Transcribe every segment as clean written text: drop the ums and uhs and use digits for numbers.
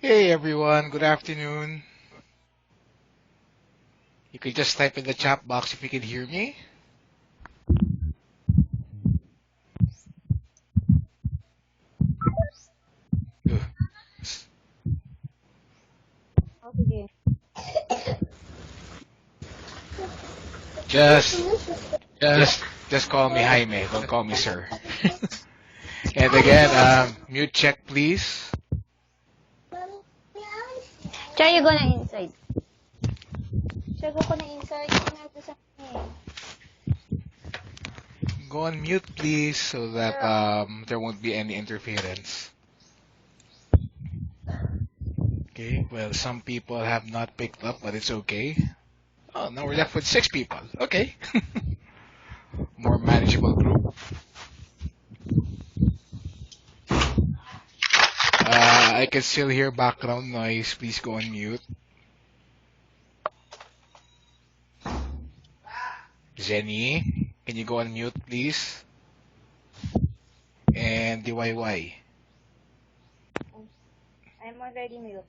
Hey everyone, good afternoon. You could just type in the chat box if you can hear me. Ugh. Oh, sige. Just, just call me Jaime. Don't call me sir. And again, mute check please. Try you go na inside. Try go ko na inside. Sinabi sa akin eh. Go on mute please so that Pero, there won't be any interference. Okay, well some people have not picked up, but it's okay. Oh, now we're left with 6 people. Okay, more manageable group. I can still hear background noise. Please go on mute. Jenny, can you go on mute, please? And DYY. I'm already mute.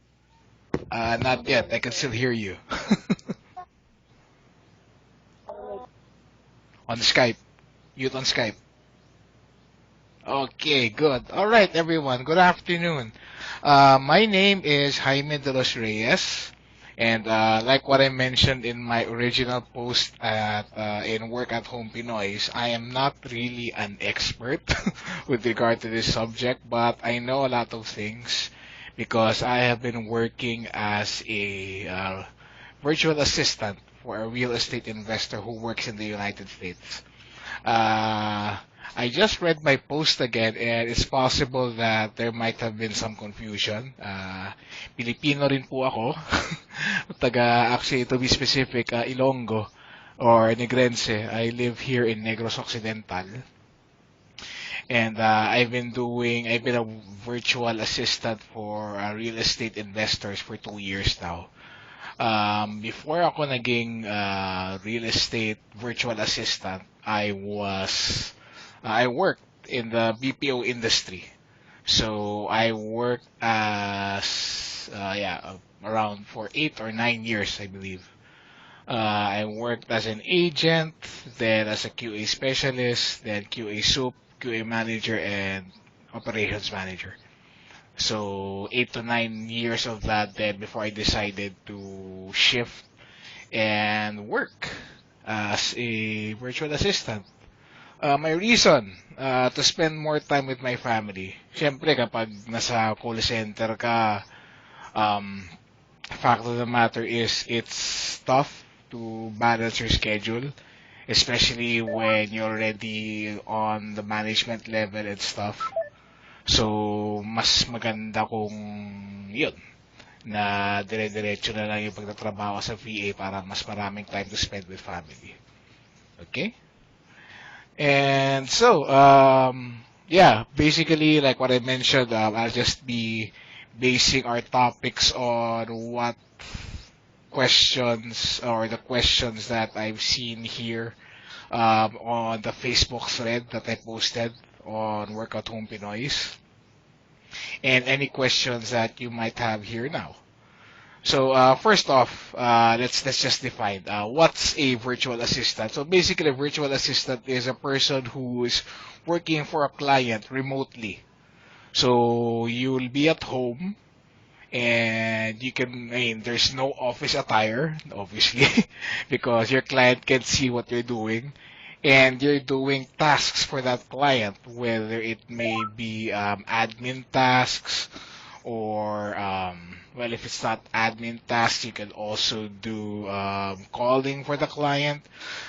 Not yet. I can still hear you. On Skype. Mute on Skype. Okay, good. All right, everyone. Good afternoon. My name is Jaime de los Reyes. And like what I mentioned in my original post in Work at Home Pinoy's, I am not really an expert with regard to this subject, but I know a lot of things because I have been working as a virtual assistant for a real estate investor who works in the United States. Uh, I just read my post again, and it's possible that there might have been some confusion. Pilipino rin po ako. Actually, to be specific, Ilonggo or Negrense. I live here in Negros Occidental. And I've been a virtual assistant for real estate investors for 2 years now. Before ako naging real estate virtual assistant, I worked in the BPO industry. So I worked as around for 8 or 9 years, I believe. I worked as an agent, then as a QA specialist, then QA soup, QA manager, and operations manager. So 8 to 9 years of that then before I decided to shift and work as a virtual assistant. My reason to spend more time with my family. Siyempre kapag nasa call center ka, um, fact of the matter is it's tough to balance your schedule, especially when you're already on the management level and stuff. So, mas maganda kung yun, na dire-diretso na lang yung pagtatrabaho sa VA para mas maraming time to spend with family. Okay? And so, yeah, basically, like what I mentioned, I'll just be basing our topics on what questions or the questions that I've seen here on the Facebook thread that I posted on Workout Home Pinoy's, and any questions that you might have here now. So first off, let's just define what's a virtual assistant. So basically, a virtual assistant is a person who is working for a client remotely. So you'll be at home and you can, I mean, there's no office attire, obviously, because your client can see what you're doing. And you're doing tasks for that client, whether it may be admin tasks or, well, if it's not admin tasks, you can also do calling for the client.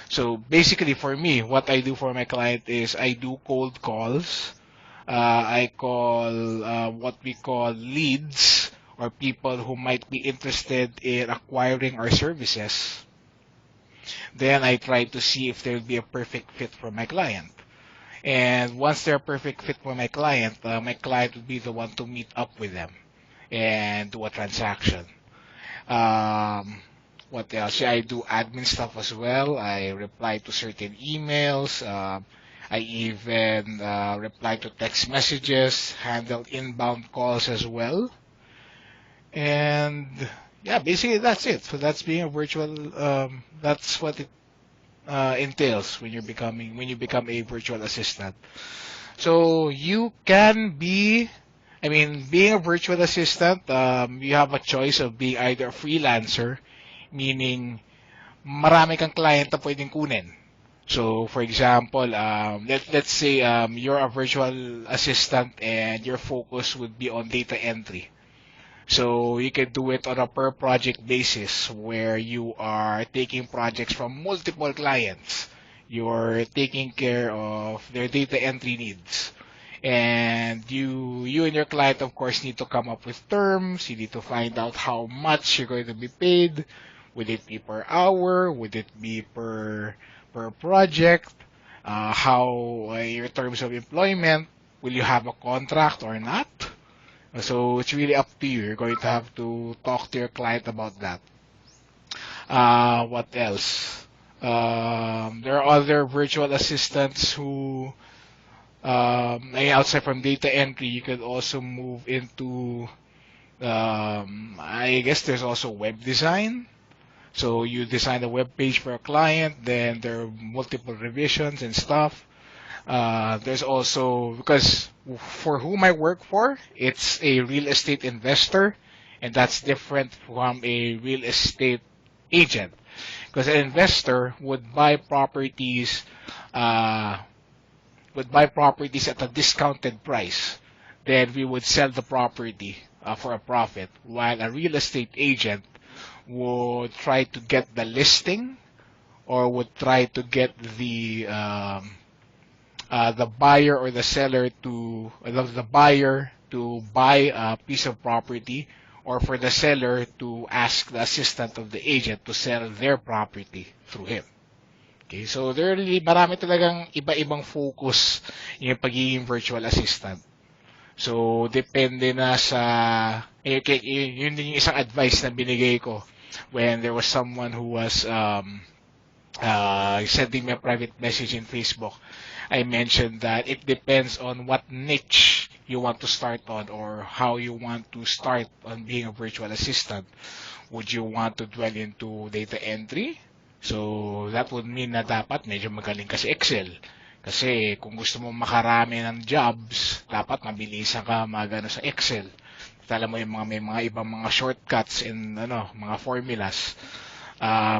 So basically, for me, what I do for my client is I do cold calls. I call what we call leads or people who might be interested in acquiring our services. Then I try to see if there will be a perfect fit for my client. And once they're a perfect fit for my client will be the one to meet up with them and do a transaction. Um, what else? Yeah, I do admin stuff as well. I reply to certain emails. I even reply to text messages, handle inbound calls as well. And yeah, basically that's it. So that's being a virtual. That's what it entails when you become a virtual assistant. So you can be, I mean, being a virtual assistant, you have a choice of being either a freelancer, meaning marami kang client na pwedeng kunin. So, for example, let's say you're a virtual assistant and your focus would be on data entry. So you can do it on a per project basis where you are taking projects from multiple clients. You're taking care of their data entry needs. And you and your client of course need to come up with terms. You need to find out how much you're going to be paid. Would it be per hour? Would it be per project? How your terms of employment? Will you have a contract or not? So it's really up to you. You're going to have to talk to your client about that. What else? There are other virtual assistants who, outside from data entry, you could also move into, I guess there's also web design. So you design a web page for a client, then there are multiple revisions and stuff. There's also, because for whom I work for, it's a real estate investor, and that's different from a real estate agent. Because an investor uh, would buy properties at a discounted price. Then we would sell the property for a profit, while a real estate agent would try to get the listing or would try to get the buyer or the seller to the buyer to buy a piece of property or for the seller to ask the assistant of the agent to sell their property through him. Okay, so there really marami talagang iba-ibang focus yung pagiging virtual assistant. So depende na sa yun din yung isang advice na binigay ko when there was someone who was sending me a private message in Facebook. I mentioned that it depends on what niche you want to start on or how you want to start on being a virtual assistant. Would you want to dwell into data entry? So that would mean na dapat medyo magaling ka sa Excel. Kasi kung gusto mo makarami ng jobs, dapat mabilisan ka magano sa Excel. Alam mo yung may mga ibang mga shortcuts and mga formulas.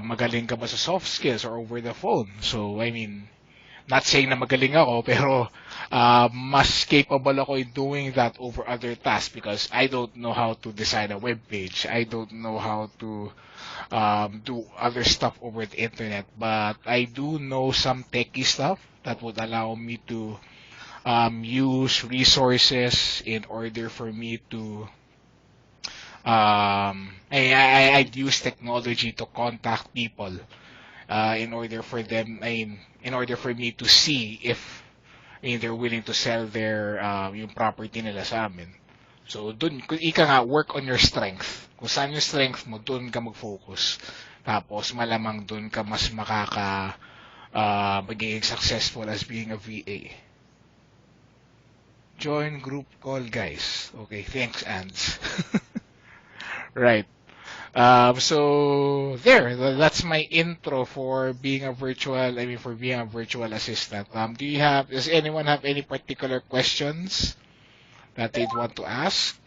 Magaling ka ba sa soft skills or over the phone? So I mean, not saying na magaling ako, pero mas capable ako in doing that over other tasks because I don't know how to design a web page. I don't know how to do other stuff over the internet, but I do know some techie stuff that would allow me to use resources in order for me to I'd use technology to contact people in order for them, in order for me to see if they're willing to sell their yung property nila sa amin. So dun, kung ika nga, work on your strength. Kung saan yung strength mo, dun ka mag-focus. Tapos malamang dun ka mas magiging successful as being a VA. Join group call, guys. Okay, thanks, Ands. Right. So that's my intro for being a virtual assistant. Does anyone have any particular questions that they'd want to ask?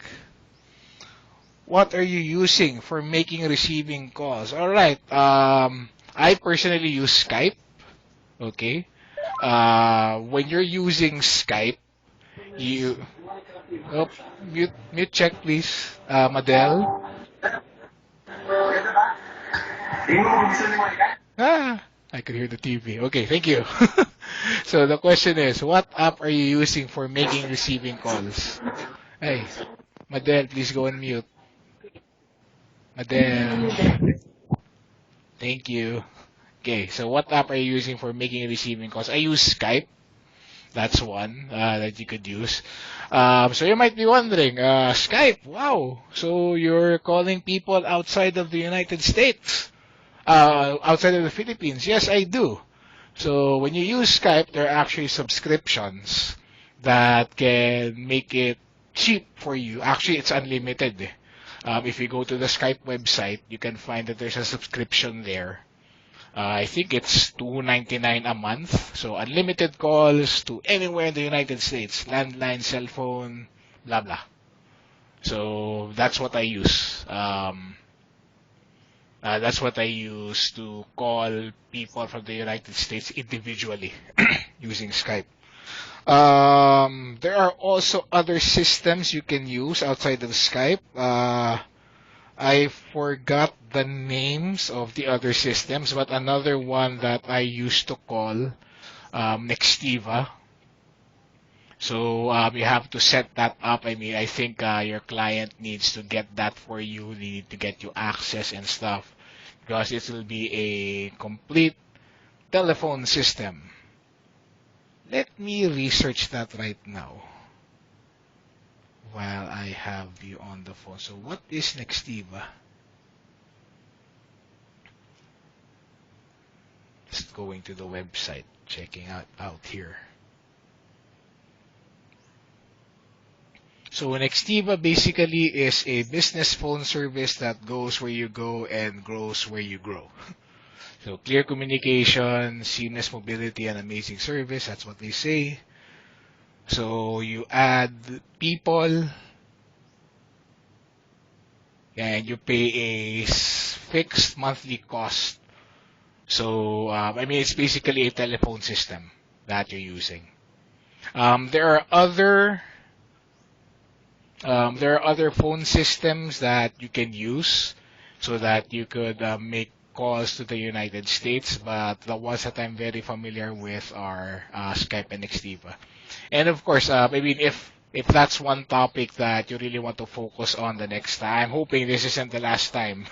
What are you using for making receiving calls? All right. I personally use Skype. Okay. When you're using Skype, you mute check please, Madel. I could hear the TV. Okay, thank you. So the question is, what app are you using for making receiving calls? Hey, Madel, please go on mute. Madel. Thank you. Okay, so what app are you using for making receiving calls? I use Skype. That's one that you could use. So you might be wondering, Skype, wow. So you're calling people outside of the United States, outside of the Philippines. Yes, I do. So when you use Skype, there are actually subscriptions that can make it cheap for you. Actually, it's unlimited. If you go to the Skype website, you can find that there's a subscription there. I think it's $2.99 a month. So unlimited calls to anywhere in the United States, landline, cell phone, blah blah. So that's what I use. That's what I use to call people from the United States individually using Skype. There are also other systems you can use outside of Skype. I forgot the names of the other systems, but another one that I used to call Nextiva. So you have to set that up. I mean, I think your client needs to get that for you. They need to get you access and stuff because it will be a complete telephone system. Let me research that right now while I have you on the phone. So what is Nextiva? Just going to the website, checking out here. So Nextiva basically is a business phone service that goes where you go and grows where you grow. So clear communication, seamless mobility, and amazing service. That's what they say. So you add people and you pay a fixed monthly cost. So I mean, it's basically a telephone system that you're using. There are other phone systems that you can use so that you could make calls to the United States, but the ones that I'm very familiar with are Skype and Nextiva. And of course, I mean, if that's one topic that you really want to focus on the next time, I'm hoping this isn't the last time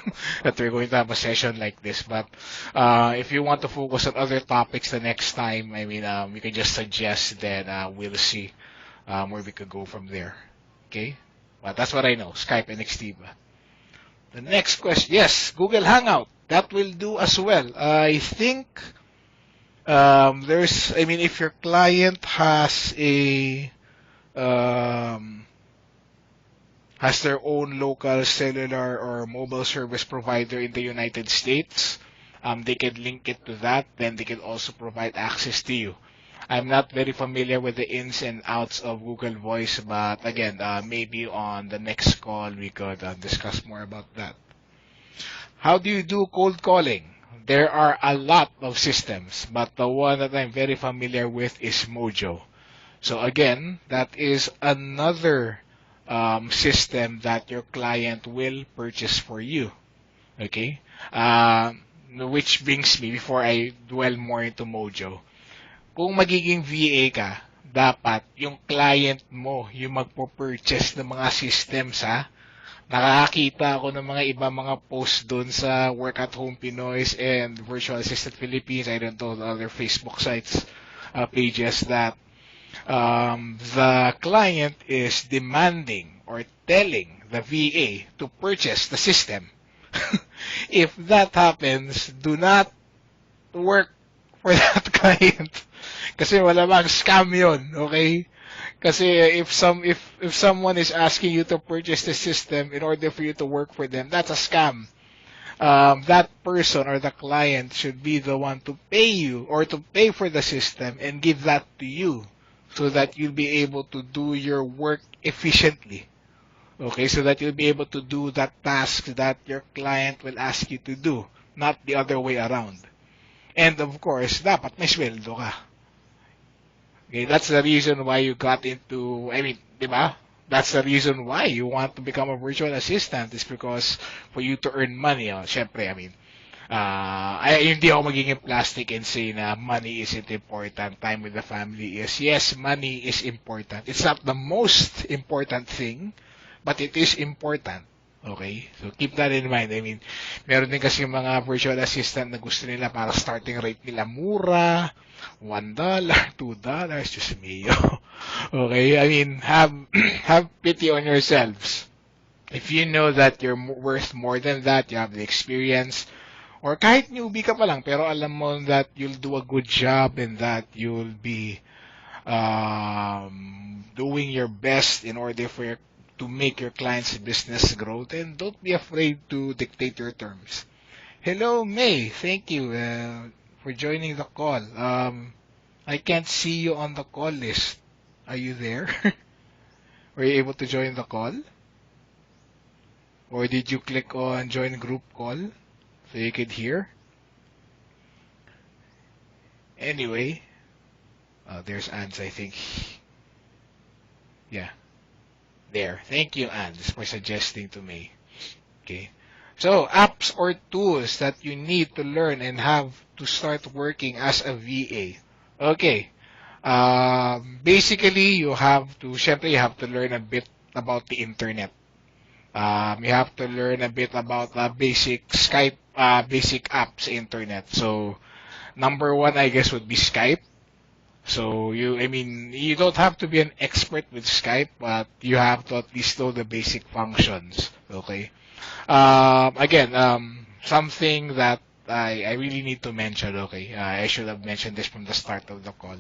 that we're going to have a session like this. But if you want to focus on other topics the next time, I mean, you can just suggest, then we'll see where we could go from there. Okay? But that's what I know, Skype and Nextiva. The next question, yes, Google Hangout. That will do as well. I think I mean, if your client has has their own local cellular or mobile service provider in the United States, they can link it to that. Then they can also provide access to you. I'm not very familiar with the ins and outs of Google Voice, but again, maybe on the next call we could discuss more about that. How do you do cold calling? There are a lot of systems, but the one that I'm very familiar with is Mojo. So again, that is another system that your client will purchase for you. Okay? Which brings me, before I dwell more into Mojo, kung magiging VA ka, dapat yung client mo yung magpo-purchase ng mga systems, ha? Nakakita ako ng mga iba mga posts doon sa Work at Home Pinoys and Virtual Assistant Philippines. I don't know the other Facebook sites, pages that the client is demanding or telling the VA to purchase the system. If that happens, do not work for that client. Kasi wala bang scam yun, okay? Kasi if someone is asking you to purchase the system in order for you to work for them, that's a scam. That person or the client should be the one to pay you or to pay for the system and give that to you so that you'll be able to do your work efficiently. Okay, so that you'll be able to do that task that your client will ask you to do, not the other way around. And of course, dapat may sweldo ka. Okay, that's the reason why you got into, I mean, di ba? That's the reason why you want to become a virtual assistant is because for you to earn money. Oh, syempre, I mean, hindi ako magiging plastic and say na money isn't important. Time with the family is, yes, money is important. It's not the most important thing, but it is important. Okay? So, keep that in mind. I mean, meron din kasi mga virtual assistant na gusto nila para starting rate nila mura, $1, $2, just me. Okay? I mean, have pity on yourselves. If you know that you're worth more than that, you have the experience, or kahit newbie ka pa lang, pero alam mo that you'll do a good job and that you'll be doing your best in order for your to make your client's business grow, then don't be afraid to dictate your terms. Hello, May. Thank you for joining the call. I can't see you on the call list. Are you there? Were you able to join the call? Or did you click on join group call so you could hear? Anyway, there's Ans, I think. Yeah, there. Thank you, Ans, for suggesting to me. Okay. So, apps or tools that you need to learn and have to start working as a VA. Okay. Basically, you have to learn a bit about the internet. You have to learn a bit about basic Skype, basic apps internet. So, number one, I guess, would be Skype. So, you don't have to be an expert with Skype, but you have to at least know the basic functions. Okay. Again, something that I really need to mention. Okay. I should have mentioned this from the start of the call.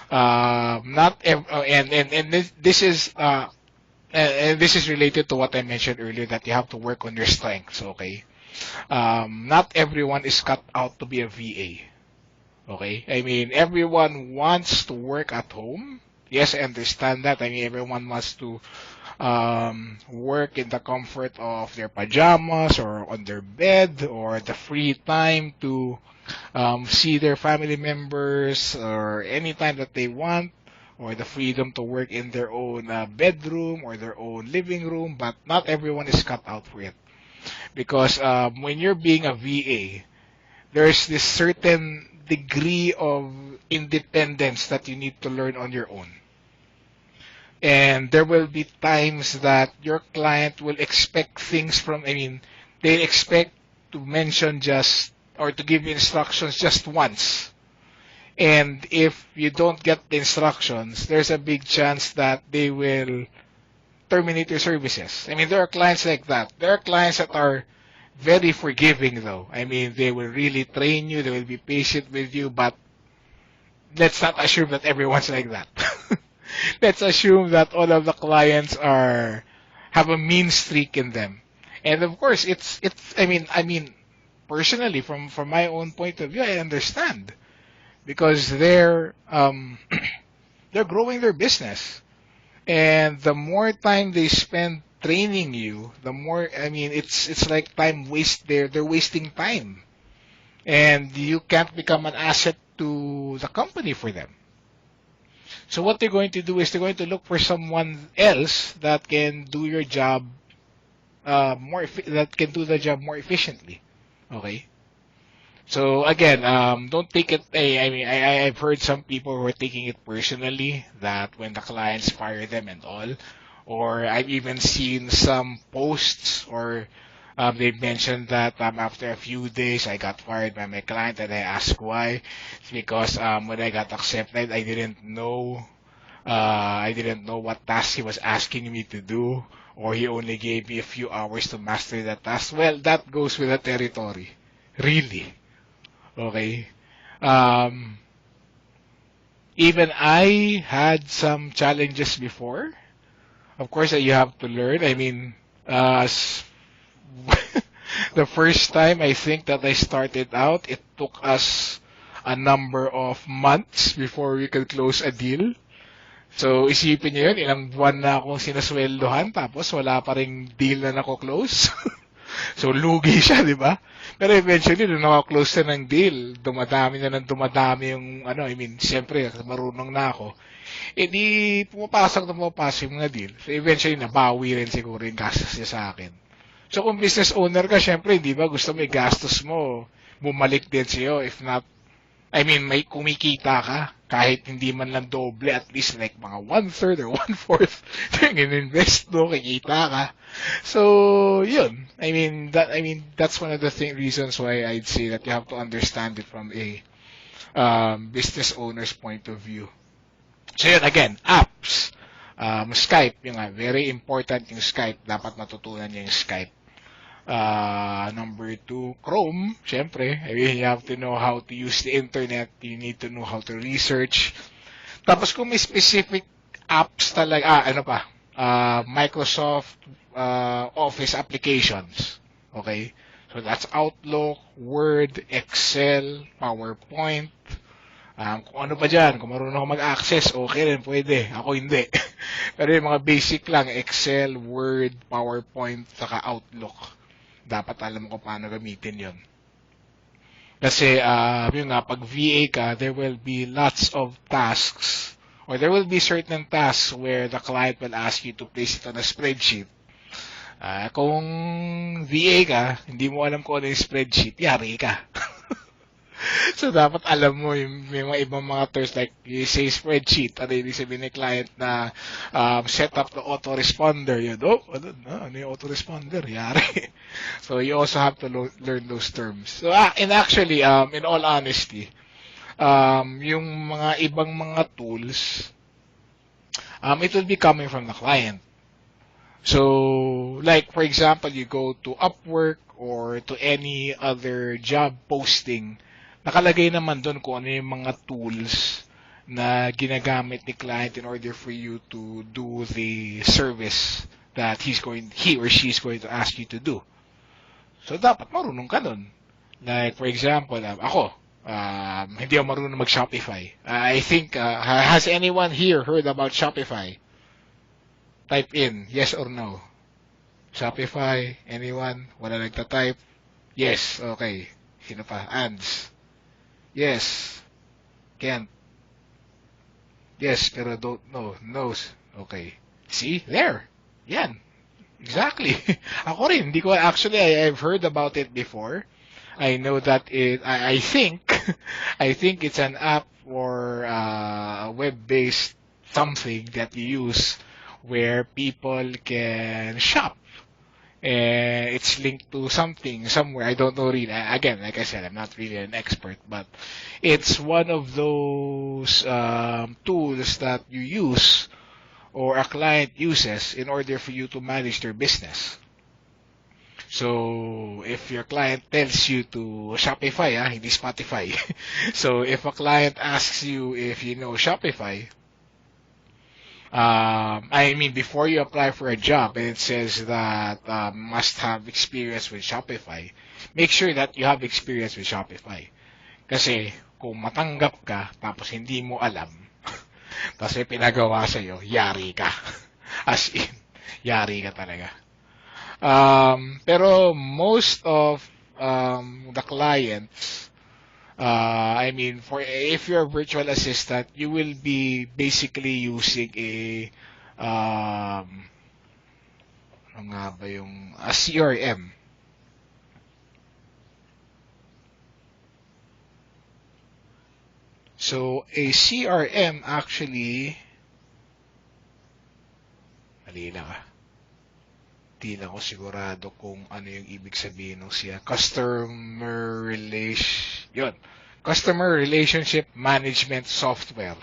Not ev- and this is related to what I mentioned earlier, that you have to work on your strengths. Okay. Not everyone is cut out to be a VA. Okay. Everyone wants to work at home. Yes, I understand that. Everyone wants to work in the comfort of their pajamas or on their bed, or the free time to see their family members or any time that they want, or the freedom to work in their own bedroom or their own living room. But not everyone is cut out for it, because when you're being a VA, there's this certain degree of independence that you need to learn on your own. And there will be times that your client will expect things they expect to mention just, or to give you instructions just once. And if you don't get the instructions, there's a big chance that they will terminate your services. There are clients like that. There are clients that are very forgiving, though. They will really train you, they will be patient with you, but let's not assume that everyone's like that. Let's assume that all of the clients have a mean streak in them. And of course, personally, from my own point of view, I understand, because they're they're growing their business, and the more time they spend training you, the more it's like time waste. They're wasting time, and you can't become an asset to the company for them. So what they're going to do is they're going to look for someone else that can do your job that can do the job more efficiently. Okay. So again, don't take it. I've heard some people who are taking it personally, that when the clients fire them and all, or I've even seen some posts, or they mentioned that after a few days I got fired by my client, and I asked why. It's because when I got accepted, I didn't know what task he was asking me to do, or he only gave me a few hours to master that task. Well, that goes with the territory, really. Okay. Um, Even I had some challenges before. Of course, you have to learn. S- the first time I think that I started out, it took us a number of months before we could close a deal. So, isipin niyo yun, ilang buwan na akong sinasweldohan, tapos wala pa ring deal na nako-close. So, lugi siya, di ba? Pero eventually, nung naka-close na ng deal, dumadami yung, siyempre, marunong na ako. Eh di, pumapasok yung mga deal. So, eventually, nabawi rin siguro yung gastos niya sa akin. So, kung business owner ka, siyempre, di ba, gusto mo yung gastos mo, bumalik din sa'yo. If not, may kumikita ka, kahit hindi man lang doble, at least like mga one-third or one-fourth, yung invest mo, kikita ka. So, yun. That's one of the reasons why I'd say that you have to understand it from a business owner's point of view. So, yun, again, apps. Skype, yung very important yung Skype. Dapat matutunan niya yung Skype. Number two, Chrome, syempre. You have to know how to use the internet. You need to know how to research. Tapos kung may specific apps talaga, Microsoft Office applications. Okay? So that's Outlook, Word, Excel, PowerPoint. Kung ano pa dyan, kung marunong ako mag-access, okay rin, pwede. Ako hindi. Pero yung mga basic lang, Excel, Word, PowerPoint, saka Outlook. Dapat alam ko paano gamitin yon. Kasi, yun nga, pag VA ka, there will be lots of tasks, or there will be certain tasks where the client will ask you to place it on a spreadsheet. Kung VA ka, hindi mo alam kung ano yung spreadsheet, yari ka. So, dapat alam mo yung may mga ibang mga terms like you say spreadsheet. Ano yung sabihin ng client na set up the autoresponder. Yun, ano yung autoresponder? Yari. So, you also have to learn those terms. So, and actually, in all honesty, yung mga ibang mga tools, it will be coming from the client. So, like, for example, you go to Upwork or to any other job posting, nakalagay naman doon kung ano yung mga tools na ginagamit ni client in order for you to do the service that he or she is going to ask you to do. So, dapat marunong ka doon. Like, for example, ako, hindi ako marunong mag-Shopify. I think, has anyone here heard about Shopify? Type in, yes or no. Shopify, anyone? Wala nagta-type? Yes, okay. Sino pa? Ads. Yes. Can't. Yes, pero don't know. Knows. Okay. See? There. Yan. Exactly. Ako rin. Hindi ko, actually, I've heard about it before. I know that I think, I think it's an app or a web-based something that you use where people can shop. And it's linked to something somewhere. I don't know really. Again, like I said, I'm not really an expert, but it's one of those tools that you use or a client uses in order for you to manage their business. So, if your client tells you to Shopify, hindi Spotify. So, if a client asks you if you know Shopify, I mean, before you apply for a job and it says that must have experience with Shopify, make sure that you have experience with Shopify. Kasi kung matanggap ka tapos hindi mo alam, tapos may pinagawa sa'yo, yari ka. As in, yari ka talaga. Pero most of the clients, I mean, if you're a virtual assistant, you will be basically using ano nga ba yung, a CRM. So, a CRM actually, mali lang Di lang ako sigurado kung ano yung ibig sabihin ng siya. Customer Relationship Management Software.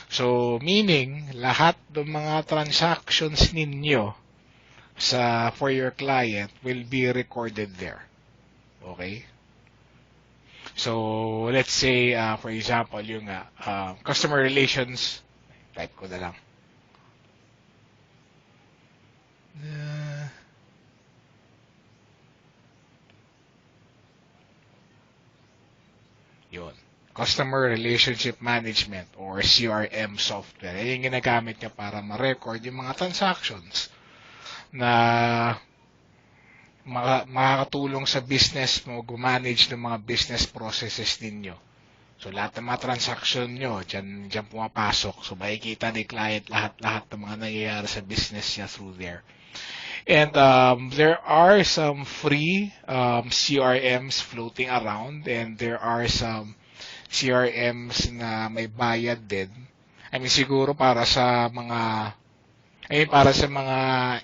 So, meaning, lahat ng mga transactions ninyo for your client will be recorded there. Okay? So, let's say, for example, yung customer relations, type ko na lang. Yun. Customer Relationship Management or CRM software. Yan yung ginagamit niya para ma-record yung mga transactions na makakatulong sa business mo manage ng mga business processes ninyo. So, lahat ng mga transaction nyo, dyan pumapasok. So, makikita ni client lahat ng mga nangyayari sa business niya through there. And there are some free CRMs floating around, and there are some CRMs na may bayad din. I mean, siguro para sa mga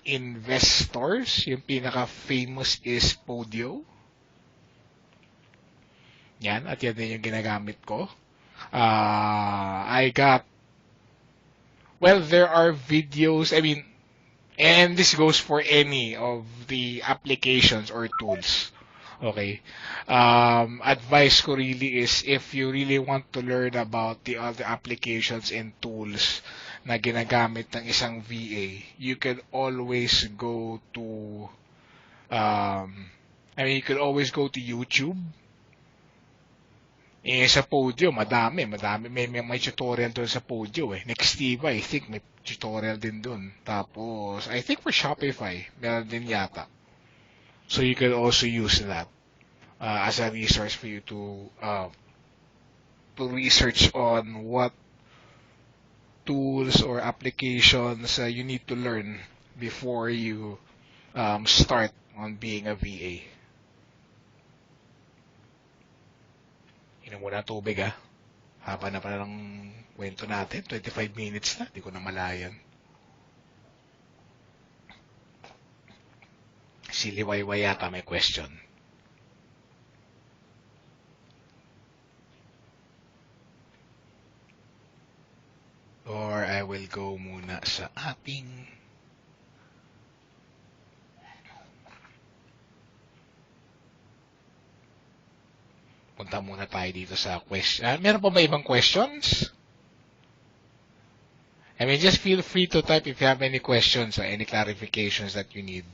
investors, yung pinaka-famous is Podio. Yan, at yan din yung ginagamit ko. There are videos, and this goes for any of the applications or tools. Okay. Advice ko really is if you really want to learn about the other applications and tools na ginagamit ng isang VA, you can always go to you could always go to YouTube. Sa Podio, madami. May tutorial doon sa Podio eh. Nextiva, I think may tutorial din doon. Tapos, I think for Shopify, meron din yata. So you can also use that as a resource for you to research on what tools or applications you need to learn before you start on being a VA. Inom muna tubig Haba na pala ng kwento natin. 25 minutes na. Di ko na malayan. Si Liwayway yata may question. Or I will go muna sa ating punta muna tayo dito sa question. Meron pa ba ibang questions? Just feel free to type if you have any questions or any clarifications that you need.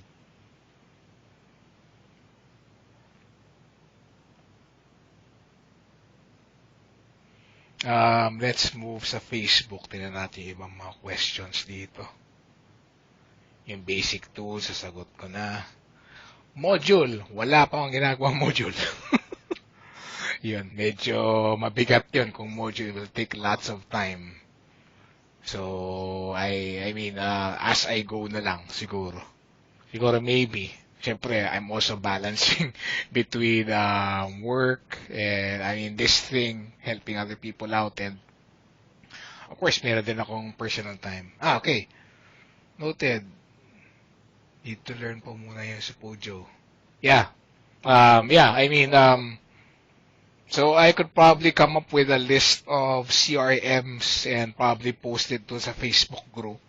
Let's move sa Facebook. Tingnan natin yung ibang mga questions dito. Yung basic tools, sasagot ko na. Module. Wala pa akong ginagawang module. Yun, medyo mabigat yun kung module will take lots of time. So, as I go na lang, siguro. Siguro maybe. Siyempre, I'm also balancing between work and, this thing, helping other people out. And, of course, meron din akong personal time. Okay. Noted. Need to learn po muna yun sa Podio. Yeah. So I could probably come up with a list of CRMs and probably post it to sa Facebook group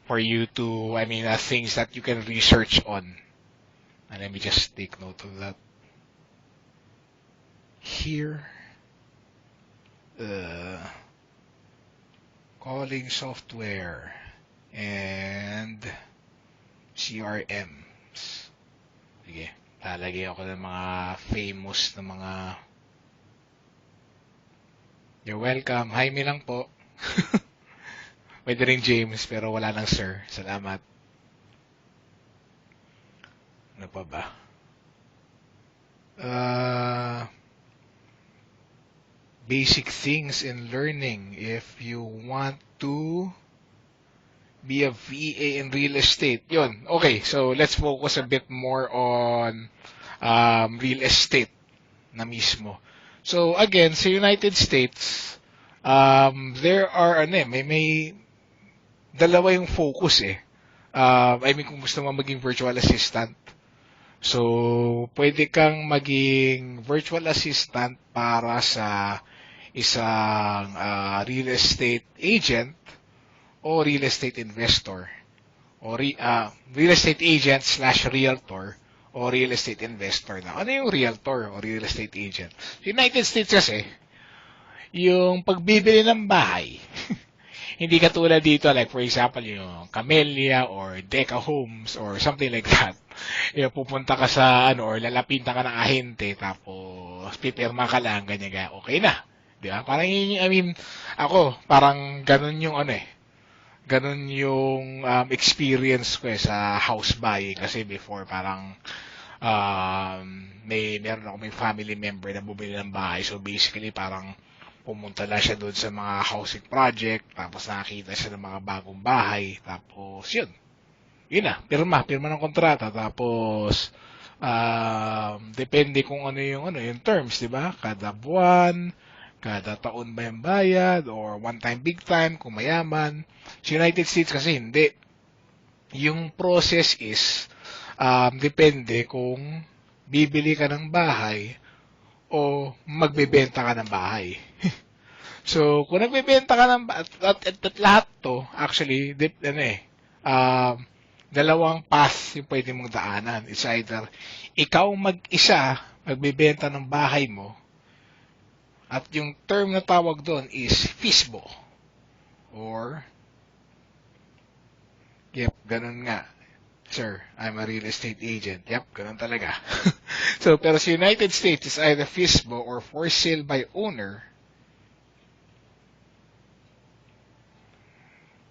for you to, things that you can research on. And let me just take note of that. Here, calling software and CRMs. Sige. Lalagay ako ng mga famous na mga... You're welcome. Hi, me lang po. Pwede rin James, pero wala nang sir. Salamat. Ano pa ba? Basic things in learning if you want to be a VA in real estate. Yun. Okay, so let's focus a bit more on real estate na mismo. So again, sa United States, there are may dalawa yung focus kung gusto mo maging virtual assistant. So pwede kang maging virtual assistant para sa isang real estate agent o real estate investor o real estate agent / realtor o real estate investor na. Ano yung realtor o real estate agent? United States kasi, yung pagbibili ng bahay, hindi katulad dito, like for example, yung Camellia or Deca Homes or something like that. Yung pupunta ka sa, or lalapitan ka ng ahente, tapos pipirma ka lang, ganyan, okay na. Di ba? Parang, ako, parang ganun yung ganun yung experience ko sa house buying kasi before parang meron ako may family member na bumili ng bahay, so basically parang pumunta lang siya doon sa mga housing project, tapos nakakita siya ng mga bagong bahay, tapos yun na, pirma ng kontrata, tapos depende kung ano yung terms, di ba? Kada buwan, kada taon ba yung bayad, or one time, big time, kung mayaman. Sa United States kasi hindi. Yung process is, depende kung bibili ka ng bahay o magbebenta ka ng bahay. So, kung nagbebenta ka ng at lahat to, actually, dalawang path yung pwede mong daanan. It's either, ikaw mag-isa, magbebenta ng bahay mo, at yung term na tawag doon is FISBO. or, yep, ganun nga. Sir, I'm a real estate agent. Yep, ganun talaga. So, pero sa United States, it's either FISBO or for sale by owner.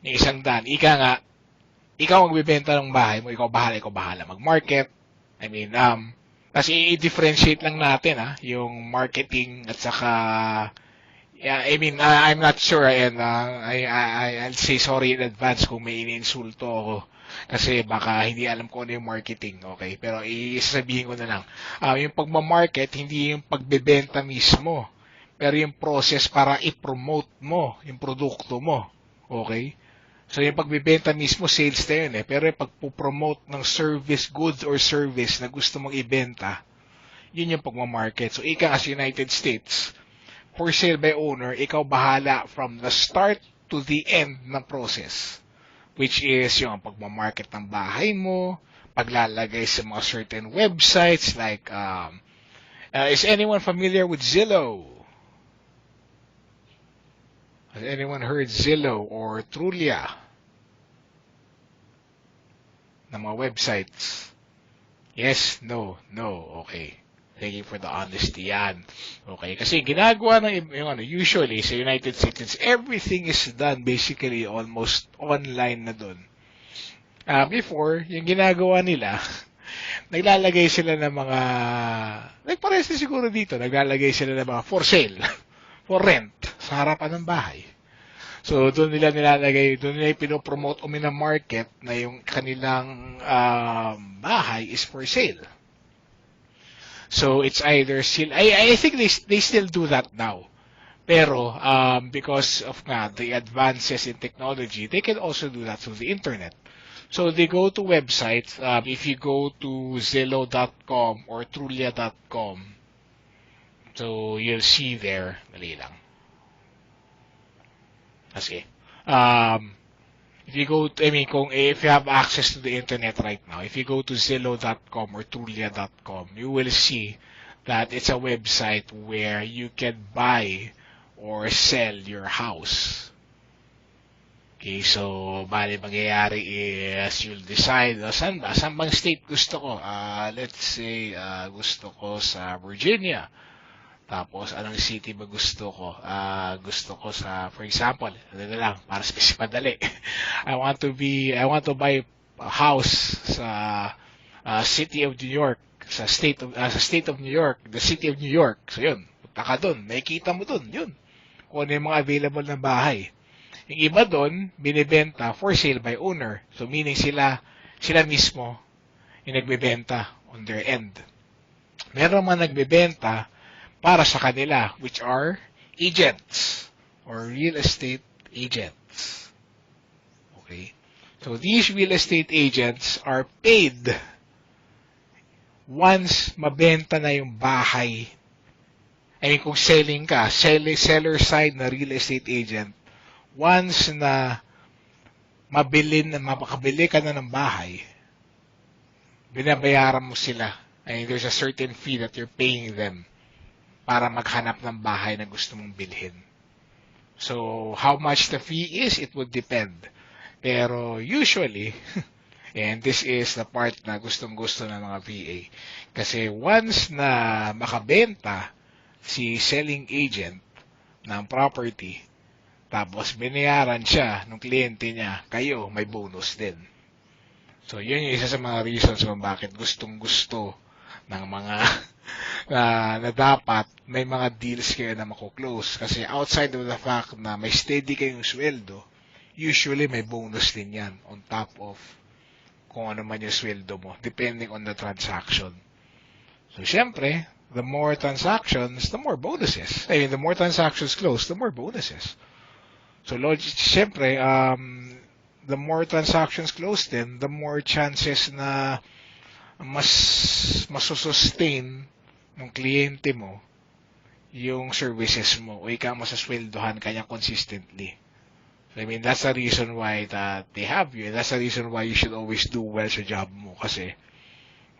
Yung isang daan. Ika nga, ikaw magbibenta ng bahay mo, ikaw bahala mag-market. I mean, kasi i-differentiate lang natin, yung marketing at saka, yeah, I mean, I'm not sure, and I'll say sorry in advance kung may iniinsulto ako. Kasi baka hindi alam ko ano yung marketing, okay? Pero isasabihin ko na lang, yung pagmamarket, hindi yung pagbebenta mismo, pero yung process para i-promote mo yung produkto mo, okay? So yung pagbebenta mismo, sales na yun eh. Pero yung pagpupromote ng service, goods or service na gusto mong ibenta, yun yung pagmamarket. So ika as United States, for sale by owner, ikaw bahala from the start to the end ng process. Which is yung pagmamarket ng bahay mo, paglalagay sa mga certain websites like, is anyone familiar with Zillow? Has anyone heard Zillow or Trulia? Na mga websites. Yes, no, okay. Thank you for the honesty yan. Okay, kasi ginagawa ng usually sa United States, everything is done basically almost online na dun. Before, yung ginagawa nila, naglalagay sila ng mga, nagpares na siguro dito, naglalagay sila ng mga for sale, for rent, sa harapan ng bahay. So, doon nila nilalagay, doon nila pinopromote o minamarket na yung kanilang bahay is for sale. So, it's either still, I think they still do that now. Pero, because of the advances in technology, they can also do that through the internet. So, they go to websites, if you go to Zillow.com or Trulia.com, so, you'll see there, dali lang. Kasi, if you go to, if you have access to the internet right now, if you go to Zillow.com or Trulia.com, you will see that it's a website where you can buy or sell your house. Okay, so, bali mangyayari is you'll decide, saan bang state gusto ko? Let's say, gusto ko sa Virginia. Tapos, anong city ba gusto ko? Gusto ko sa, for example, ano na lang, para madali. I want to buy a house sa City of New York, sa State of New York, the City of New York. So, yun. Punta ka dun. Makikita mo dun. Yun. Kung ano yung mga available na bahay. Yung iba dun, binibenta for sale by owner. So, meaning sila mismo yung nagbebenta on their end. Meron man nagbebenta para sa kanila, which are agents or real estate agents. Okay? So, these real estate agents are paid once mabenta na yung bahay. I mean, kung selling ka, seller side na real estate agent, once na makabili ka na ng bahay, binabayaran mo sila. I mean, there's a certain fee that you're paying them para maghanap ng bahay na gusto mong bilhin. So, how much the fee is, it would depend. Pero usually, and this is the part na gustong-gusto ng mga VA, kasi once na makabenta si selling agent ng property, tapos binayaran siya ng kliyente niya, kayo, may bonus din. So, yun yung isa sa mga reasons kung bakit gustong-gusto ng mga na dapat may mga deals kayo na mako-close. Kasi outside of the fact na may steady kayong sweldo, usually may bonus din yan on top of kung ano man yung sweldo mo, depending on the transaction. So, syempre, the more transactions, the more bonuses. I mean, the more transactions close, the more bonuses. So, syempre, the more transactions close din, the more chances na mas masusustain ng kliyente mo yung services mo o ikaw masasweldohan kanya consistently. So, I mean, that's the reason why that they have you. And that's the reason why you should always do well sa job mo. Kasi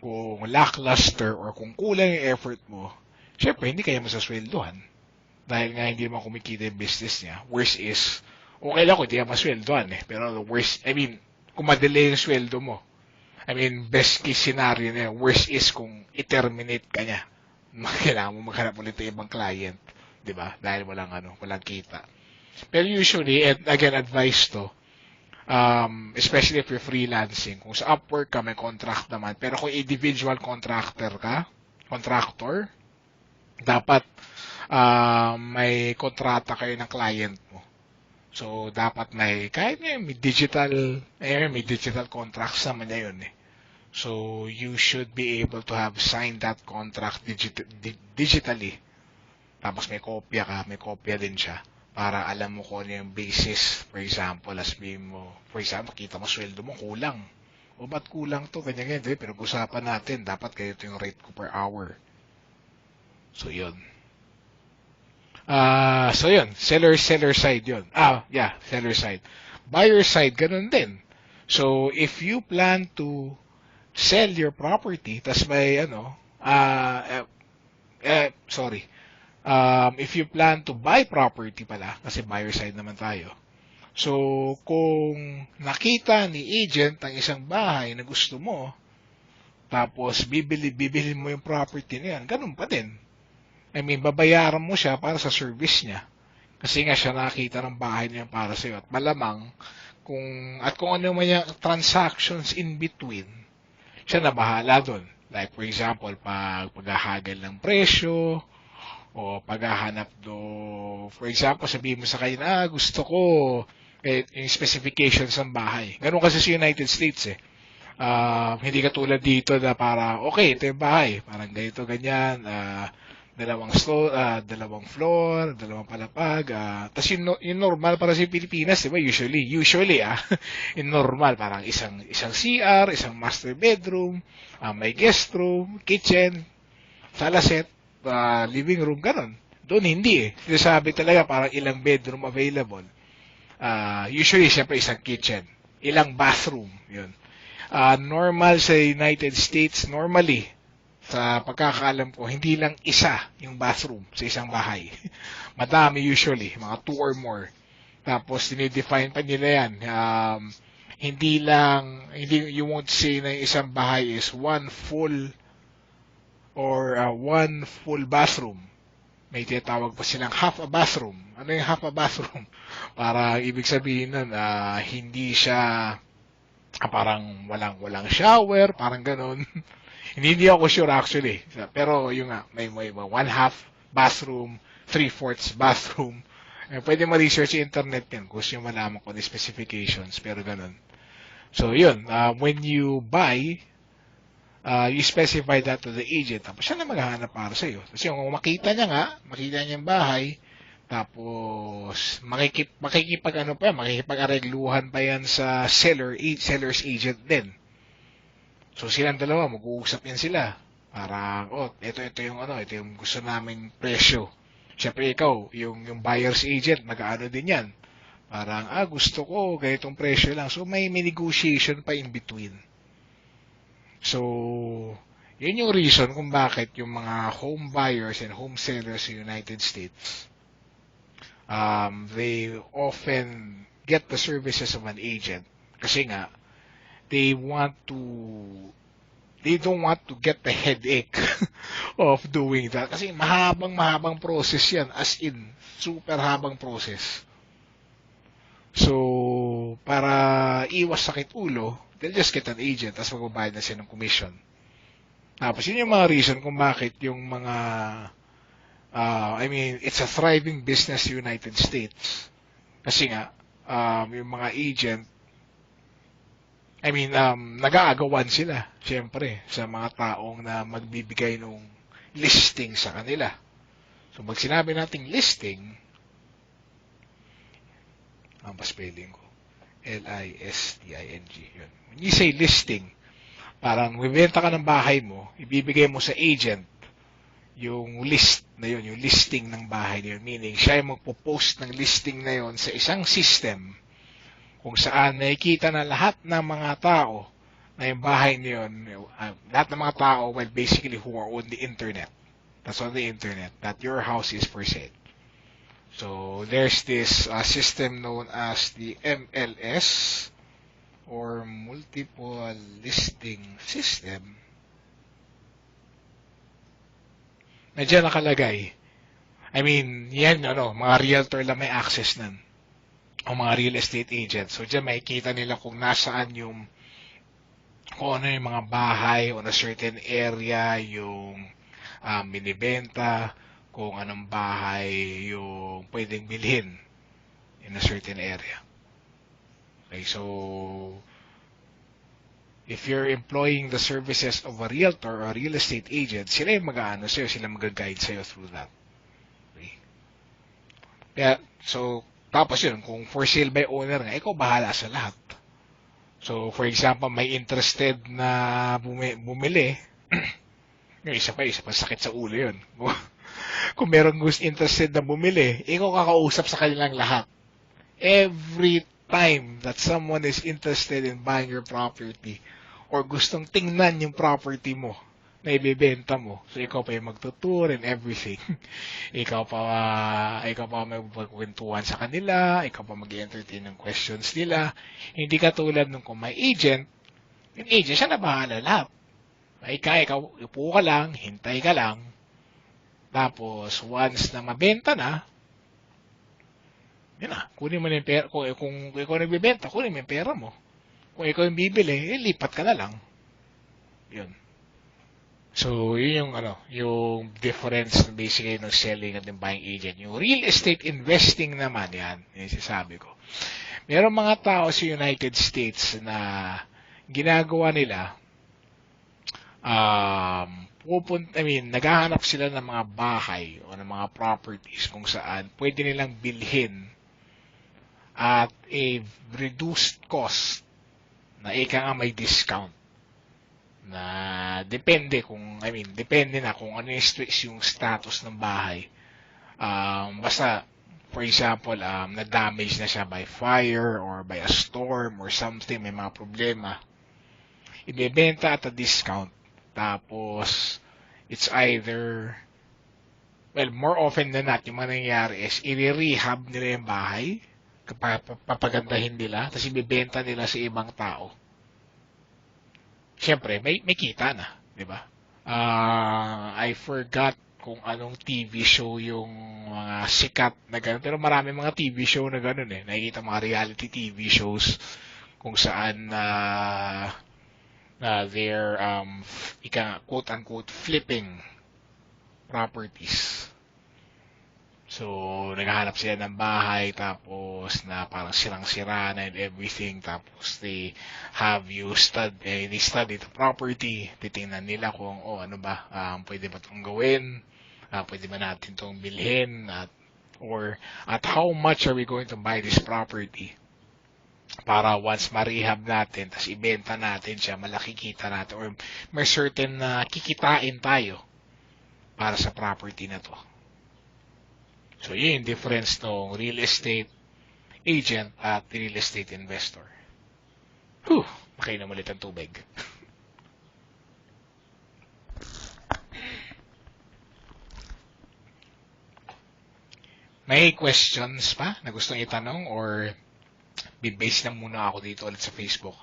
kung lackluster or kung kulang yung effort mo, syempre, hindi kaya masasweldohan. Dahil nga hindi naman kumikita yung business niya. Worse is, Okay lang kung di ka masweldoan eh. Pero the worst, I mean, kung madelay yung sweldo mo, I mean, best case scenario na yun. Worst is kung i-terminate ka niya. Kailangan mo maghanap ulit ng ibang client. Di ba? Dahil walang kita. Pero usually, and again, advice to, especially if you're freelancing, kung sa Upwork ka, may contract naman. Pero kung individual contractor, dapat may kontrata kayo ng client mo. So, dapat kahit may digital contracts naman na yun eh. So, you should be able to have signed that contract digitally. Tapos may kopya din siya. Para alam mo kung ano yung basis. For example, kita mo sweldo mo, kulang. O ba't kulang to? Ganyan. Pero usapan natin, dapat ganito yung rate ko per hour. So, yun. Seller side yun. Seller side. Buyer side, ganun din. So, if you plan to sell your property, tas may if you plan to buy property pala, kasi buyer side naman tayo. So, kung nakita ni agent ang isang bahay na gusto mo, tapos bibili mo yung property na yan, ganun pa din. I mean, babayaran mo siya para sa service niya. Kasi nga siya nakita ng bahay niya para sa iyo. At malamang, kung ano man yung transactions in between, siya na bahala doon. Like, for example, paghahagal ng presyo, o paghahanap for example, sabihin mo sa kanya na, gusto ko, yung specifications ng bahay. Ganun kasi sa United States eh. Hindi katulad dito na okay, ito yung bahay. Parang ganito, ganyan, dalawang floor, dalawang palapag. Tapos yung normal para sa Pilipinas, diba? Usually, yung normal, parang isang CR, isang master bedroom, may guest room, kitchen, sala set, living room, ganun. Doon hindi eh. Sinasabi talaga parang ilang bedroom available. Usually, syempre, isang kitchen. Ilang bathroom, yun. Normal sa United States, normally, sa pagkakaalam ko, hindi lang isa yung bathroom sa isang bahay. Madami usually, mga 2 or more. Tapos, dinidefine pa nila yan. You won't say na yung isang bahay is one full bathroom. May tinatawag pa silang half a bathroom. Ano yung half a bathroom? Para ibig sabihin nun, hindi siya parang walang shower, parang ganun. Hindi ako sure actually. Pero yung may 1/2 bathroom, 3/4 bathroom. Pwede ma-research sa internet yan kung gusto yung malaman ko the specifications. Pero ganun. So yun, when you buy, you specify that to the agent. Tapos siya na maghahanap para sa iyo. Kasi kung makita niya yung bahay, tapos makikipag-aregluhan pa yan sa seller's agent din. So silang dalawa, mag-uusap yan sila. Parang, ito yung gusto naming presyo. Siyempre ikaw, yung buyer's agent, mag-aano din yan. Parang, gusto ko, ganitong presyo lang. So may negotiation pa in between. So, yun yung reason kung bakit yung mga home buyers and home sellers sa United States, they often get the services of an agent. Kasi nga, they don't want to get the headache of doing that. Kasi mahabang process yan. As in, super habang process. So, para iwas sakit ulo, they'll just get an agent tapos magbabayad na siya ng commission. Tapos yun yung mga reason kung bakit yung mga it's a thriving business sa United States. Kasi nga, yung mga agent, nag-aagawan sila, siyempre, sa mga taong na magbibigay ng listing sa kanila. So, pag sinabi nating listing, ang paspelling ko, L-I-S-T-I-N-G. Yun. When you say listing, parang bibenta ka ng bahay mo, ibibigay mo sa agent yung list na yun, yung listing ng bahay na yun. Meaning, siya yung magpo-post ng listing na yun sa isang system kung saan nakikita na lahat ng mga tao na yung bahay na yun, lahat ng mga tao, basically who are on the internet. That's on the internet, that your house is for sale. So there's this system known as the MLS, or Multiple Listing System, na dyan nakalagay. I mean, yan, mga realtor lang may access nun. O mga real estate agent. So, dyan makikita nila kung nasaan kung ano yung mga bahay on a certain area, yung binibenta, kung anong bahay yung pwedeng bilhin in a certain area. Okay, so, if you're employing the services of a realtor or a real estate agent, sila yung mag-aano sa'yo, sila mag-guide sa'yo through that. Okay. Kaya, so, tapos yun, kung for sale by owner nga, ikaw bahala sa lahat. So, for example, may interested na bumili, yung isa pa sakit sa ulo yun. Kung meron gusto interested na bumili, ikaw kakausap sa kanilang lahat. Every time that someone is interested in buying your property or gustong tingnan yung property mo na ibebenta mo, so ikaw pa yung magtutur and everything. ikaw pa may magkwentuhan sa kanila, ikaw pa mag-entertain ng questions nila. Hindi katulad nung kung may agent, yung agent siya na bahala lahat. Ikaw, upo ka lang, hintay ka lang. Tapos, once na mabenta na, yun na, kunin mo na yung pera. Kung ikaw nagbibenta, kunin mo yung pera mo. Kung ikaw yung bibili, lipat ka na lang. Yun. So, yun yung difference basically ng selling at ng buying agent. Yung real estate investing naman, yan, yung sinasabi ko. Merong mga tao sa United States na ginagawa nila, naghahanap sila ng mga bahay o ng mga properties kung saan pwede nilang bilhin at a reduced cost na ika nga may discount. Na depende na kung ano yung status ng bahay. Basta, for example, na-damage na siya by fire or by a storm or something, may mga problema. Ibebenta at a discount. Tapos, it's either, more often than not, yung mangyayari is, i-rehab nila yung bahay, papagandahin nila, tapos ibebenta nila sa ibang tao. Siyempre, may kita na, di ba? I forgot kung anong TV show yung mga sikat na gano'n. Pero marami mga TV show na gano'n eh. Nakikita mga reality TV shows kung saan they're quote-unquote flipping properties. So, naghahanap sila ng bahay, tapos na parang sirang-sira na and everything, tapos they study the property, titingnan nila kung, pwede ba itong gawin, pwede ba natin itong bilhin, at how much are we going to buy this property, para once ma-rehab natin, tapos ibenta natin siya, malaki kita natin, or may certain na kikitain tayo para sa property na to. So, yun yung difference ng real estate agent at real estate investor. Makainom ulit ang tubig. May questions pa na gustong itanong or bibase lang muna ako dito ulit sa Facebook?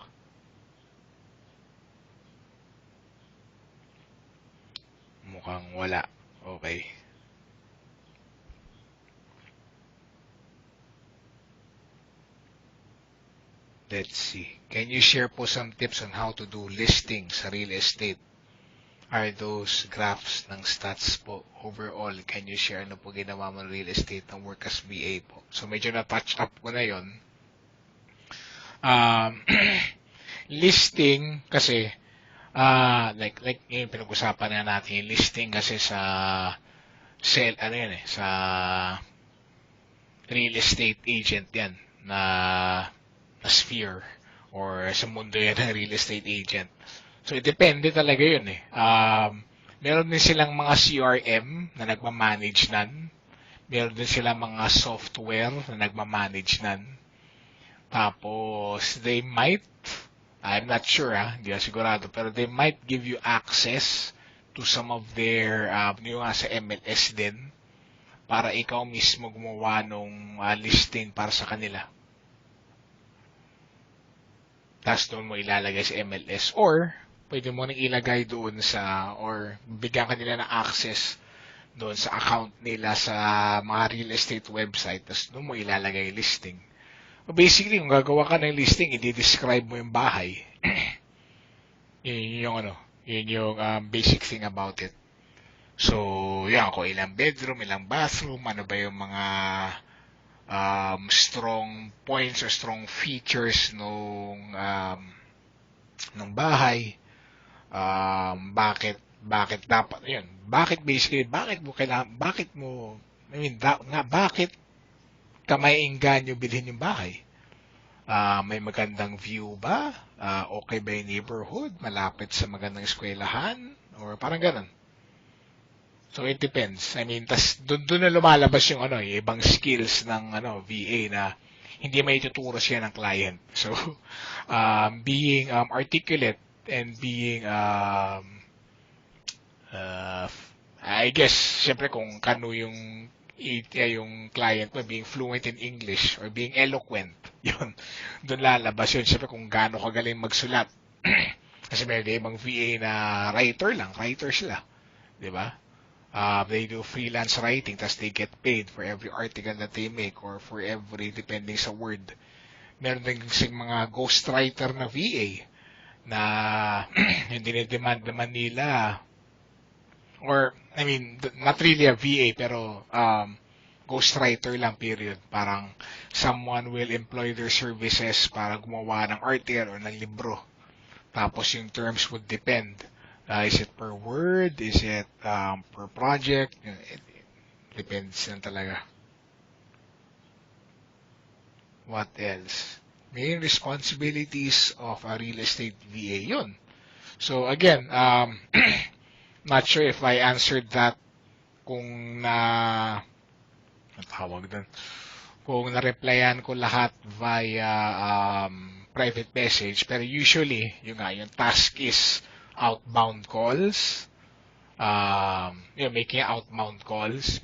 Mukhang wala. Okay. Let's see. Can you share po some tips on how to do listings sa real estate? Are those graphs ng stats po? Overall, can you share ano po ginawa mo ng real estate ng work as VA po? So, medyo na-touch up ko na yon. Listing kasi, like yung pinag-usapan na natin, yung listing kasi sa sa real estate agent yan na sphere or sa mundo yan ng real estate agent. So, depende talaga yun eh. Meron din silang mga CRM na nagmamanage nan. Meron din silang mga software na nagmamanage nan. Tapos, they might, I'm not sure hindi na sigurado, pero they might give you access to some of their, yung sa MLS din, para ikaw mismo gumawa ng listing para sa kanila. Tapos doon mo ilalagay sa MLS, or pwede mo nang ilagay doon sa, or bigyan kanila ng access doon sa account nila sa mga real estate website, tapos doon mo ilalagay listing. Basically, kung gagawa ka ng listing, i-describe mo yung bahay. Yun yung basic thing about it. So, yan, kung ilang bedroom, ilang bathroom, ano ba yung mga strong points or strong features nung bahay, bakit dapat yun, bakit ka maiengganyo bilhin yung bahay. May magandang view ba? Okay ba yung neighborhood? Malapit sa magandang eskwelahan? Or parang ganun. So it depends. I mean, doon na lumalabas yung yung ibang skills ng VA na hindi may tuturo siya ng client. So being articulate and being I guess syempre kung kano yung client mo, being fluent in English or being eloquent, yun, doon lalabas yun. Syempre kung gaano kagaling magsulat. Kasi may ibang VA na writer sila, di ba? They do freelance writing, tas they get paid for every article that they make or for every, depending sa word. Meron din kasing mga ghostwriter na VA na yung dinidemand naman nila, or, I mean, not really a VA, pero ghostwriter lang, period. Parang someone will employ their services para gumawa ng article or ng libro. Tapos yung terms would depend. Is it per word? Is it per project? It depends lang talaga. What else? Main responsibilities of a real estate VA, yun. So again, not sure if I answered that kung kung na-replyan ko lahat via private message, pero usually yung task is outbound calls, making outbound calls,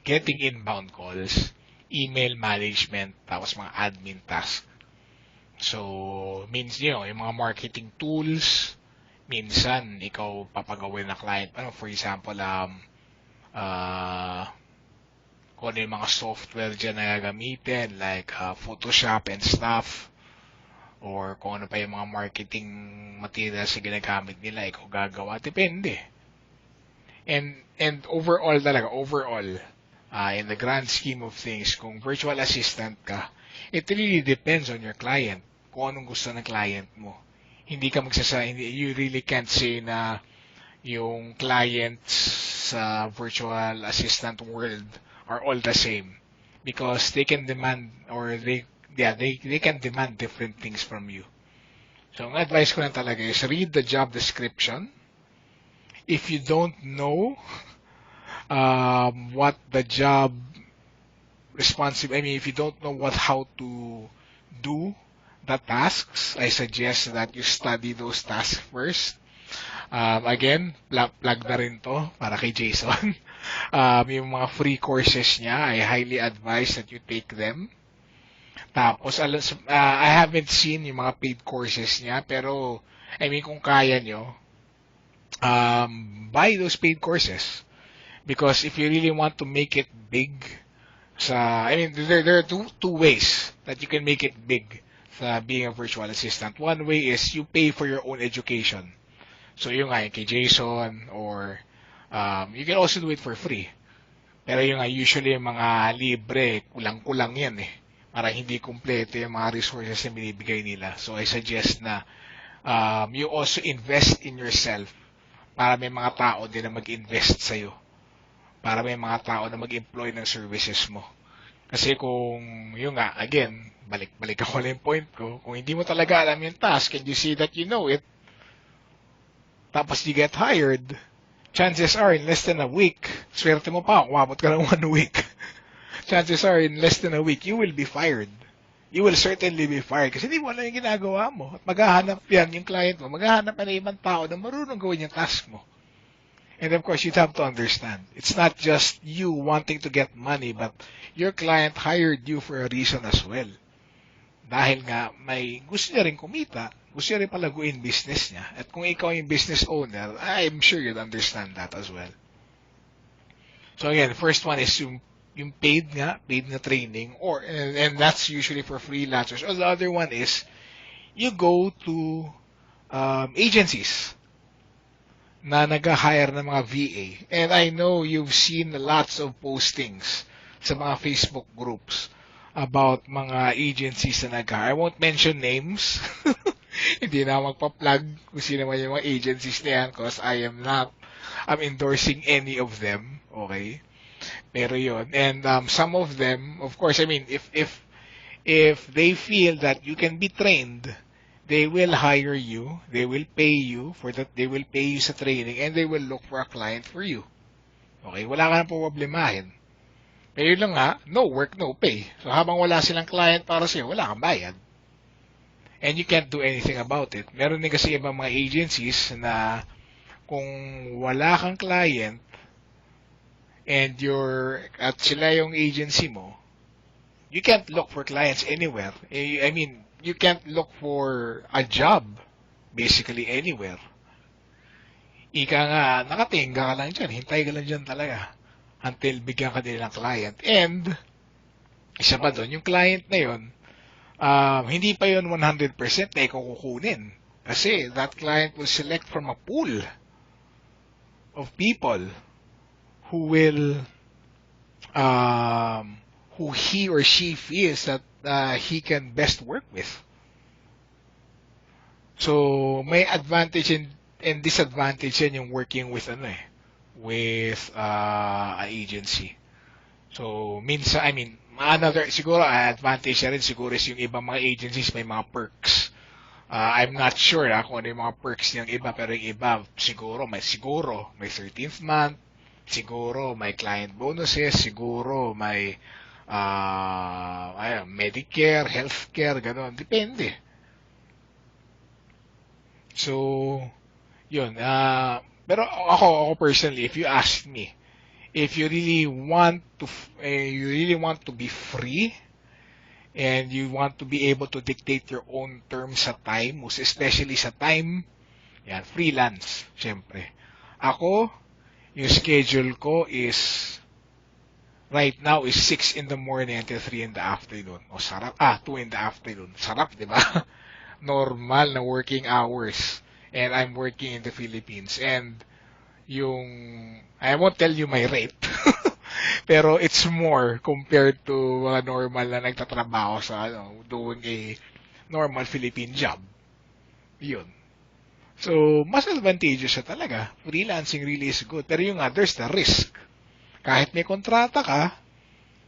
getting inbound calls, email management, tapos mga admin task. So means yung mga marketing tools, minsan ikaw papagawin na client, for example, kung ano yung mga software dyan na gagamitin, like Photoshop and stuff, or kung ano pa yung mga marketing materials na ginagamit nila, ikaw gagawa, depende. And overall, in the grand scheme of things, kung virtual assistant ka, it really depends on your client, kung anong gusto ng client mo. You really can't say na yung clients sa virtual assistant world are all the same, because they can demand, or they can demand different things from you. So ang advice ko lang talaga is read the job description. If you don't know what the job if you don't know how to do the tasks, I suggest that you study those tasks first. Again, plug na rin to para kay Jason. Yung mga free courses niya, I highly advise that you take them. Tapos, I haven't seen yung mga paid courses niya, pero, kung kaya nyo, buy those paid courses. Because if you really want to make it big, there are two ways that you can make it big sa being a virtual assistant. One way is you pay for your own education. So, yung kay Jason, or you can also do it for free. Pero yung usually yung mga libre, kulang-kulang yan para hindi kumpleto yung mga resources na binibigay nila. So I suggest na you also invest in yourself para may mga tao din na mag-invest sa'yo. Para may mga tao na mag-employ ng services mo. Kasi kung, again, balik ako lang yung point ko, kung hindi mo talaga alam yung task and you see that you know it, tapos you get hired, chances are in less than a week, swerte mo pa, umabot ka ng 1 week. Chances are in less than a week, you will be fired. You will certainly be fired kasi hindi mo alam yung ginagawa mo. At maghahanap yan, yung client mo, maghahanap na ibang tao na marunong gawin yung task mo. And of course, you'd have to understand, it's not just you wanting to get money, but your client hired you for a reason as well. Dahil nga, may gusto niya rin kumita, gusto niya rin palaguin business niya. At kung ikaw yung business owner, I'm sure you'd understand that as well. So again, first one is yung paid na training, and that's usually for freelancers. Or the other one is, you go to agencies na nag-hire ng mga VA. And I know you've seen lots of postings sa mga Facebook groups about mga agencies na nag-hire. I won't mention names. Hindi na magpa-plug kung sino man yung mga agencies na yan because I'm endorsing any of them. Okay? Pero yun. And some of them, of course, I mean, if they feel that you can be trained, they will hire you, they will pay you for that, they will pay you sa training, and they will look for a client for you. Okay, wala ka nang problemahin. Pero yun lang nga, no work, no pay. So habang wala silang client para sa'yo, wala kang bayad. And you can't do anything about it. Meron din kasi ibang mga agencies na kung wala kang client, and at sila yung agency mo, you can't look for clients anywhere. I mean, you can't look for a job basically anywhere. Ika nga, nakatingga ka lang dyan, hintay ka lang dyan talaga until bigyan ka nila ng client. And, isa pa doon, yung client na yun, hindi pa yun 100% na ikaw kukunin. Kasi that client will select from a pool of people who will, who he or she feels that he can best work with. So, may advantage and disadvantage yan yung working with an agency. So, minsan, I mean, siguro advantage na rin siguro is yung ibang mga agencies may mga perks. I'm not sure kung ano yung mga perks ng iba, pero yung iba siguro may 13th month, siguro may client bonuses, siguro may Medicare, healthcare, gano'n. Depende. So, yun. Pero ako personally, if you ask me, if you really want to be free, and you want to be able to dictate your own terms sa time, most especially sa time, yan, freelance, syempre. Ako, yung schedule ko is right now is 6 in the morning until 3 in the afternoon. O sarap. 2 in the afternoon. Sarap, di ba? Normal na working hours. And I'm working in the Philippines. And I won't tell you my rate. Pero it's more compared to mga normal na nagtatrabaho sa doing a normal Philippine job. Yun. So, mas advantageous siya talaga. Freelancing really is good. Pero there's the risk. Kahit may kontrata ka,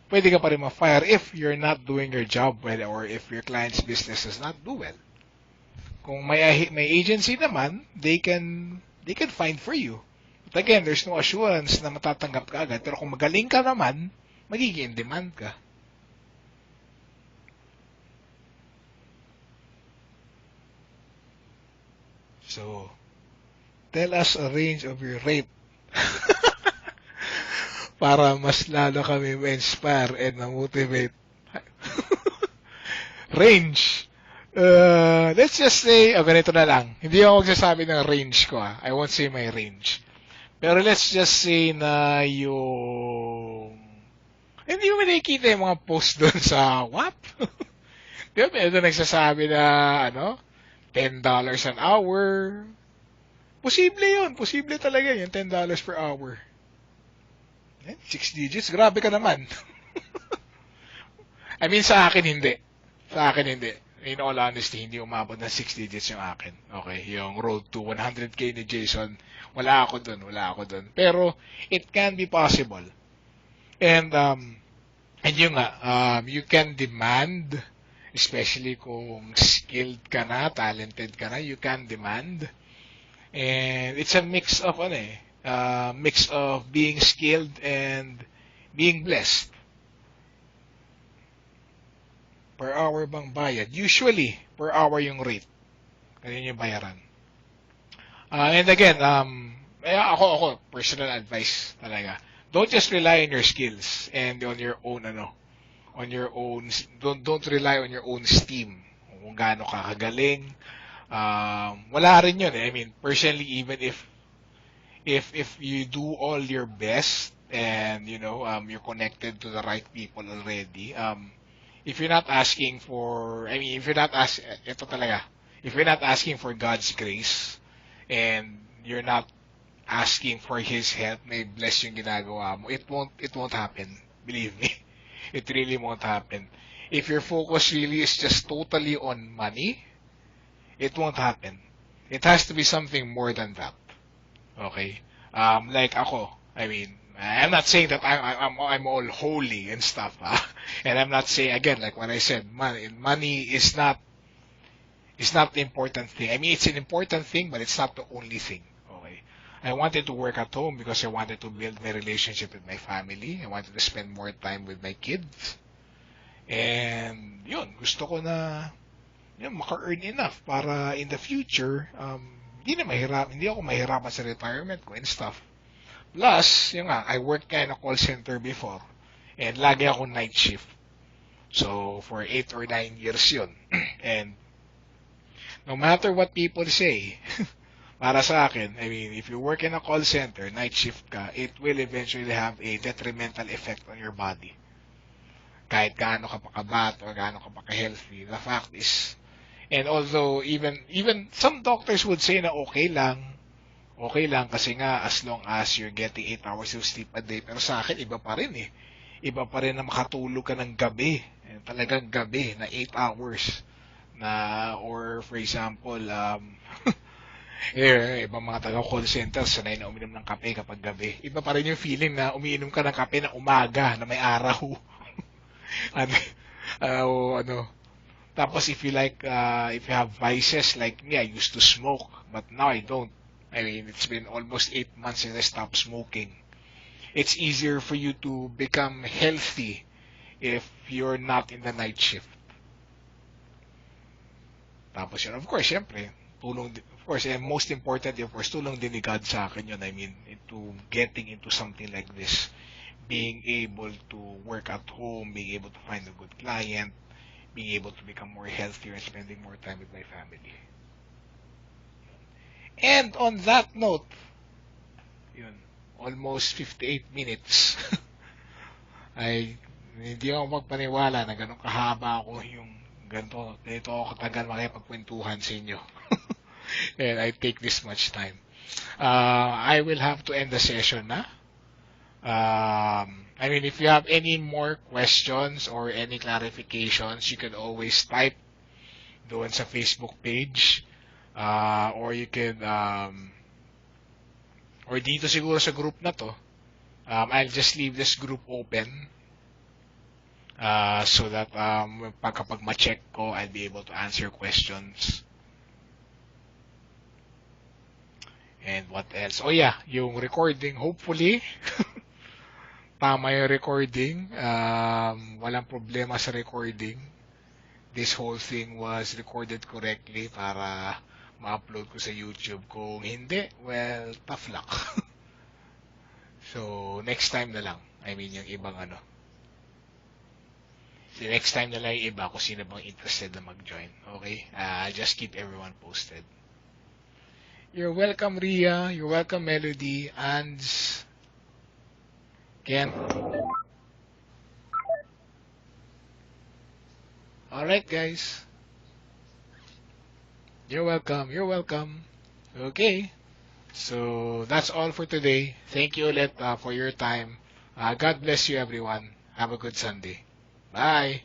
pwede ka pa rin ma-fire if you're not doing your job well or if your client's business does not do well. Kung may agency naman, they can find for you. But again, there's no assurance na matatanggap ka agad. Pero kung magaling ka naman, magiging in demand ka. So, tell us a range of your rate. Para mas lalo kami ma-inspire and ma-motivate. Range. Let's just say, ganito na lang. Hindi ako magsasabi ng range ko. I won't say my range. Pero let's just say na hindi mo nakikita yung mga post doon sa WAP. Di ba? Ito nagsasabi na, $10 an hour. Posible yun. Posible talaga yung $10 per hour. 6 digits, grabe ka naman. I mean, sa akin hindi. In all honesty, hindi umabot ng 6 digits yung akin. Okay, yung road to 100K ni Jason, wala ako dun. Pero, it can be possible. And yun nga, you can demand, especially kung skilled ka na, talented ka na, you can demand. And it's a mix of being skilled and being blessed. Per hour bang bayad? Usually, per hour yung rate. Ganyan yung bayaran. And again, ako, personal advice talaga. Don't just rely on your skills and on your own, don't rely on your own steam. Kung gaano ka kagaling. Wala rin yun eh. I mean, personally, even if you do all your best and, you're connected to the right people already, if you're not asking for, I mean, if you're not ask, ito talaga, if you're not asking for God's grace and you're not asking for His help, may bless yung ginagawa mo, it won't happen. Believe me. It really won't happen. If your focus really is just totally on money, it won't happen. It has to be something more than that. Okay? Like ako, I mean, I'm not saying that I'm all holy and stuff, and I'm not saying again like what I said, money is not the important thing. I mean, it's an important thing, but it's not the only thing. Okay? I wanted to work at home because I wanted to build my relationship with my family. I wanted to spend more time with my kids. And yun, gusto ko na maka-earn enough para in the future, hindi ako mahirapan sa retirement ko and stuff. Plus, yun nga, I worked in a call center before and lagi ako night shift. So, for 8 or 9 years yun. And no matter what people say, para sa akin, I mean, if you work in a call center, night shift ka, it will eventually have a detrimental effect on your body. Kahit gaano ka pa kabat or gaano ka pa ka-healthy, the fact is, and although even some doctors would say na okay lang kasi nga as long as you're getting 8 hours of sleep a day, pero sa akin iba pa rin eh. Iba pa rin na makatulog ka ng gabi, talagang gabi na 8 hours na, or for example, ibang mga taga-call center sanay na uminom ng kape kapag gabi. Iba pa rin yung feeling na umiinom ka ng kape na umaga, na may araw. Tapos if you have vices like me, I used to smoke, but now I don't. I mean, it's been almost 8 months since I stopped smoking. It's easier for you to become healthy if you're not in the night shift. Tapos yun, of course, syempre, of course, and most importantly, of course, tulong din ni God sa akin yun. I mean, into getting into something like this. Being able to work at home, being able to find a good client, being able to become more healthier and spending more time with my family. And on that note, yun, almost 58 minutes. Ay, hindi ako magpaniwala na ganun kahaba ako yung ganito ako katagal makipagkwentuhan sa inyo. And I take this much time. I will have to end the session na. I mean, if you have any more questions or any clarifications, you can always type doon sa Facebook page. Or you can, or dito siguro sa group na to. I'll just leave this group open. So that kapag ma-check ko, I'll be able to answer questions. And what else? Oh yeah, yung recording, hopefully, tama yung recording. Walang problema sa recording. This whole thing was recorded correctly para ma-upload ko sa YouTube. Kung hindi, well, tough luck. So, next time na lang. I mean, yung ibang So, next time na lang yung iba kung sino bang interested na mag-join. Okay? I'll just keep everyone posted. You're welcome, Ria. You're welcome, Melody. Ans. Ken. Alright, guys. You're welcome. You're welcome. Okay. So, that's all for today. Thank you ulit for your time. God bless you, everyone. Have a good Sunday. Bye.